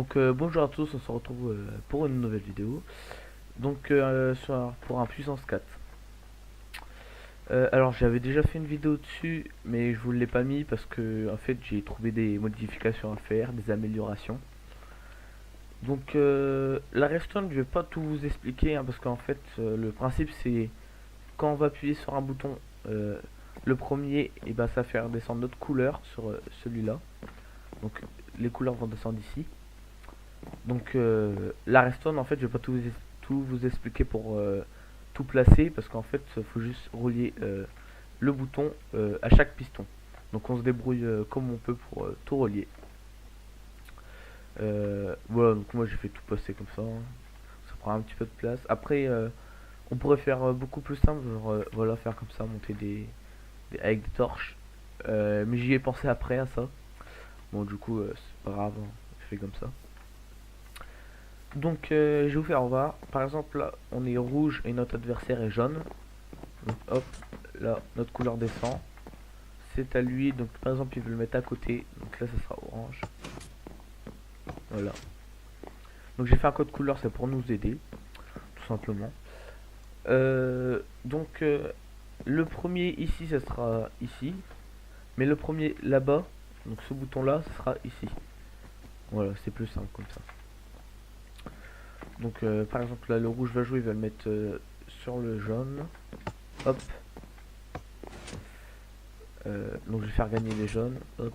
Bonjour à tous, on se retrouve pour une nouvelle vidéo. Pour un puissance 4. Alors j'avais déjà fait une vidéo dessus, mais je vous l'ai pas mis parce que en fait j'ai trouvé des modifications à faire, des améliorations. La redstone, je vais pas tout vous expliquer hein, parce qu'en fait le principe c'est quand on va appuyer sur un bouton, le premier, et ben ça va faire descendre notre couleur sur celui-là. Donc les couleurs vont descendre ici. La redstone, en fait, je vais pas tout vous expliquer pour tout placer parce qu'en fait, il faut juste relier le bouton à chaque piston. Donc on se débrouille comme on peut pour tout relier. Voilà, donc moi j'ai fait tout passer comme ça, hein. Ça prend un petit peu de place. Après, on pourrait faire beaucoup plus simple, genre voilà, faire comme ça, monter avec des torches. Mais j'y ai pensé après à ça. Bon, du coup, c'est pas grave, hein, je fais comme ça. Je vais vous faire voir. Par exemple, là, on est rouge et notre adversaire est jaune. Donc, hop, là, notre couleur descend. C'est à lui. Donc, par exemple, il veut le mettre à côté. Donc là, ça sera orange. Voilà. Donc, j'ai fait un code couleur, c'est pour nous aider, tout simplement. Le premier ici, ça sera ici. Mais le premier là-bas, donc ce bouton-là, ça sera ici. Voilà, c'est plus simple comme ça. Par exemple, là, le rouge va jouer, il va le mettre sur le jaune. Hop. Donc je vais faire gagner les jaunes. Hop.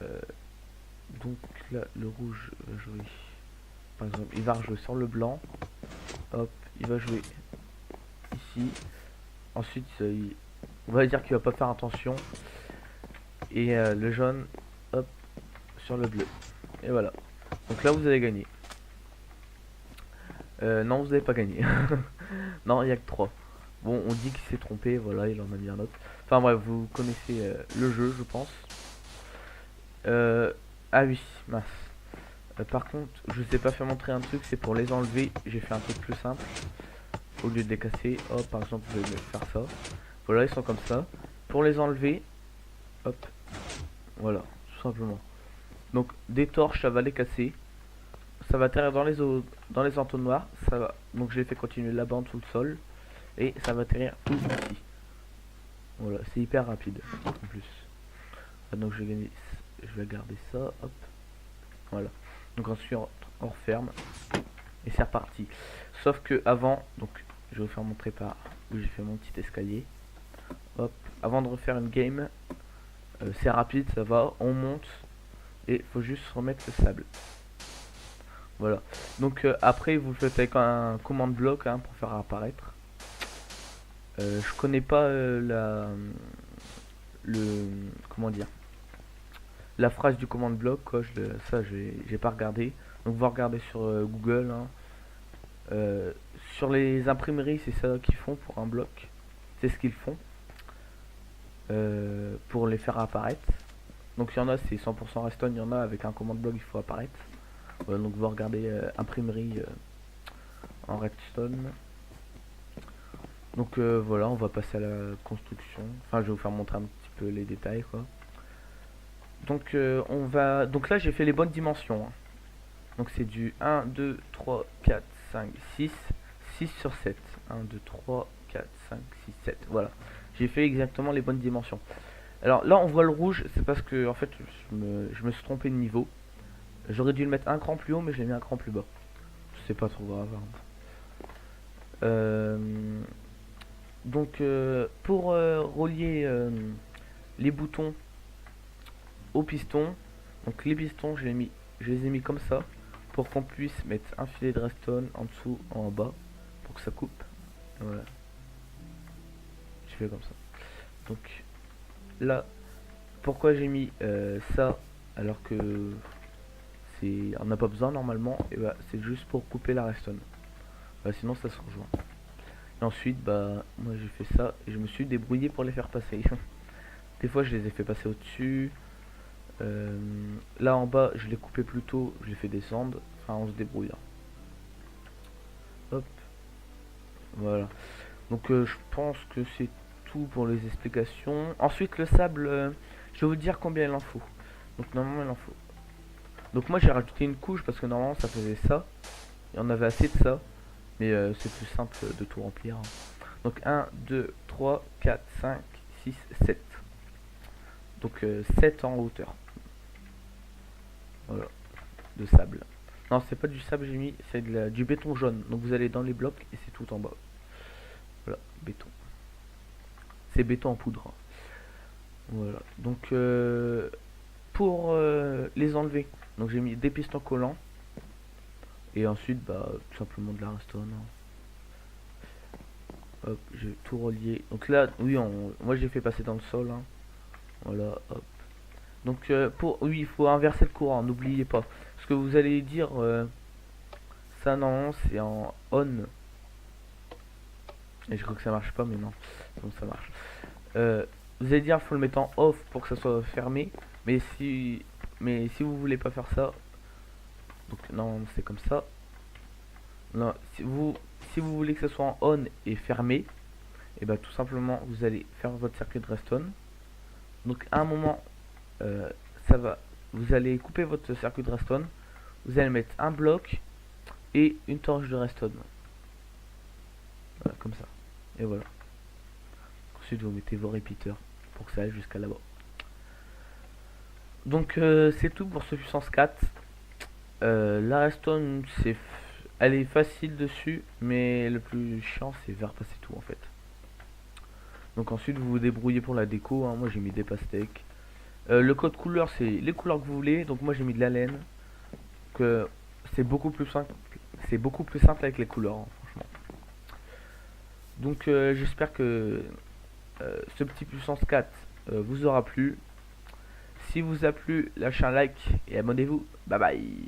Euh, donc là, le rouge va jouer. Par exemple, il va rejouer sur le blanc. Hop, il va jouer ici. Ensuite, on va dire qu'il va pas faire attention. Et le jaune, hop, sur le bleu. Et voilà. Donc là, vous avez gagné. Non, vous n'avez pas gagné. Non, il n'y a que 3. Bon, on dit qu'il s'est trompé, voilà, il en a mis un autre. Enfin bref, vous connaissez le jeu, je pense. Ah oui, mince. Par contre, je sais pas faire montrer un truc, c'est pour les enlever. J'ai fait un truc plus simple. Au lieu de les casser, hop, par exemple, je vais faire ça. Voilà, ils sont comme ça. Pour les enlever, hop, voilà, tout simplement. Donc, des torches, ça va les casser. Ça va atterrir dans les eaux, dans les entonnoirs. Ça va. Donc, je les fais continuer là-bas en dessous le sol. Et ça va atterrir tout ici. Voilà, c'est hyper rapide en plus. Donc, je vais garder ça, hop. Voilà. Donc ensuite on referme et c'est reparti. Sauf que avant, donc je vais vous faire montrer par où j'ai fait mon petit escalier. Hop, avant de refaire une game, c'est rapide, ça va, on monte et faut juste remettre le sable. Voilà. Après vous le faites avec un commande bloc hein, pour faire apparaître. Je connais pas le comment dire la phrase du commande bloc quoi, ça j'ai pas regardé. Donc vous regardez sur Google hein. Sur les imprimeries, c'est ça qu'ils font pour un bloc. C'est ce qu'ils font pour les faire apparaître. Donc il y en a, c'est 100% redstone, il y en a avec un commande bloc, il faut apparaître. Voilà, donc vous regardez imprimerie en redstone. Voilà, on va passer à la construction. Enfin, je vais vous faire montrer un petit peu les détails quoi. Donc là, j'ai fait les bonnes dimensions, hein. Donc c'est du 1, 2, 3, 4, 5, 6, 6 sur 7. 1, 2, 3, 4, 5, 6, 7. Voilà. J'ai fait exactement les bonnes dimensions. Alors là, on voit le rouge, c'est parce que en fait, je me suis trompé de niveau. J'aurais dû le mettre un cran plus haut, mais je l'ai mis un cran plus bas. C'est pas trop grave, hein. Euh, pour relier les boutons aux pistons, donc les pistons, je les ai mis comme ça pour qu'on puisse mettre un filet de redstone en dessous, en bas, pour que ça coupe. Voilà, je fais comme ça. Donc là, pourquoi j'ai mis ça alors que on n'a pas besoin normalement, et bah c'est juste pour couper la redstone. Bah, sinon ça se rejoint. Et ensuite bah moi j'ai fait ça et je me suis débrouillé pour les faire passer. Des fois je les ai fait passer au-dessus. Là en bas je l'ai coupé plus tôt, je l'ai fait descendre. Enfin on se débrouille, hein. Hop, voilà. Je pense que c'est tout pour les explications. Ensuite le sable, je vais vous dire combien il en faut. Donc normalement il en faut Donc moi j'ai rajouté une couche parce que normalement ça faisait ça. Et on avait assez de ça. Mais c'est plus simple de tout remplir, hein. Donc 1, 2, 3, 4, 5, 6, 7. Donc 7 en hauteur. Voilà, de sable. Non, c'est pas du sable, j'ai mis, c'est du béton jaune. Donc vous allez dans les blocs et c'est tout en bas. Voilà, béton. C'est béton en poudre, hein. Voilà, donc pour les enlever, donc j'ai mis des pistons collants. Et ensuite, bah, tout simplement de la redstone, hein. Hop, j'ai tout relié. Donc là, oui, moi j'ai fait passer dans le sol, hein. Voilà, hop. Donc oui, il faut inverser le courant, n'oubliez pas. Ce que vous allez dire, ça non, c'est en on. Et je crois que ça marche pas, mais non, donc ça marche. Vous allez dire, faut le mettre en off pour que ça soit fermé. Mais si vous voulez pas faire ça, donc non, c'est comme ça. Non, si vous voulez que ça soit en on et fermé, et bah tout simplement vous allez faire votre circuit de redstone. Donc à un moment, ça va, vous allez couper votre circuit de redstone, vous allez mettre un bloc et une torche de redstone. Voilà, comme ça. Et voilà. Ensuite vous mettez vos repeaters pour que ça aille jusqu'à là-bas. Donc c'est tout pour ce puissance 4. La redstone elle est facile dessus, mais le plus chiant c'est vers passer tout en fait. Donc ensuite vous vous débrouillez pour la déco, hein. Moi j'ai mis des pastèques. Le code couleur c'est les couleurs que vous voulez. Donc moi j'ai mis de la laine. Que c'est beaucoup plus simple. C'est beaucoup plus simple avec les couleurs, hein, franchement. Donc j'espère que ce petit puissance 4 vous aura plu. Si vous a plu, lâchez un like et abonnez-vous. Bye bye.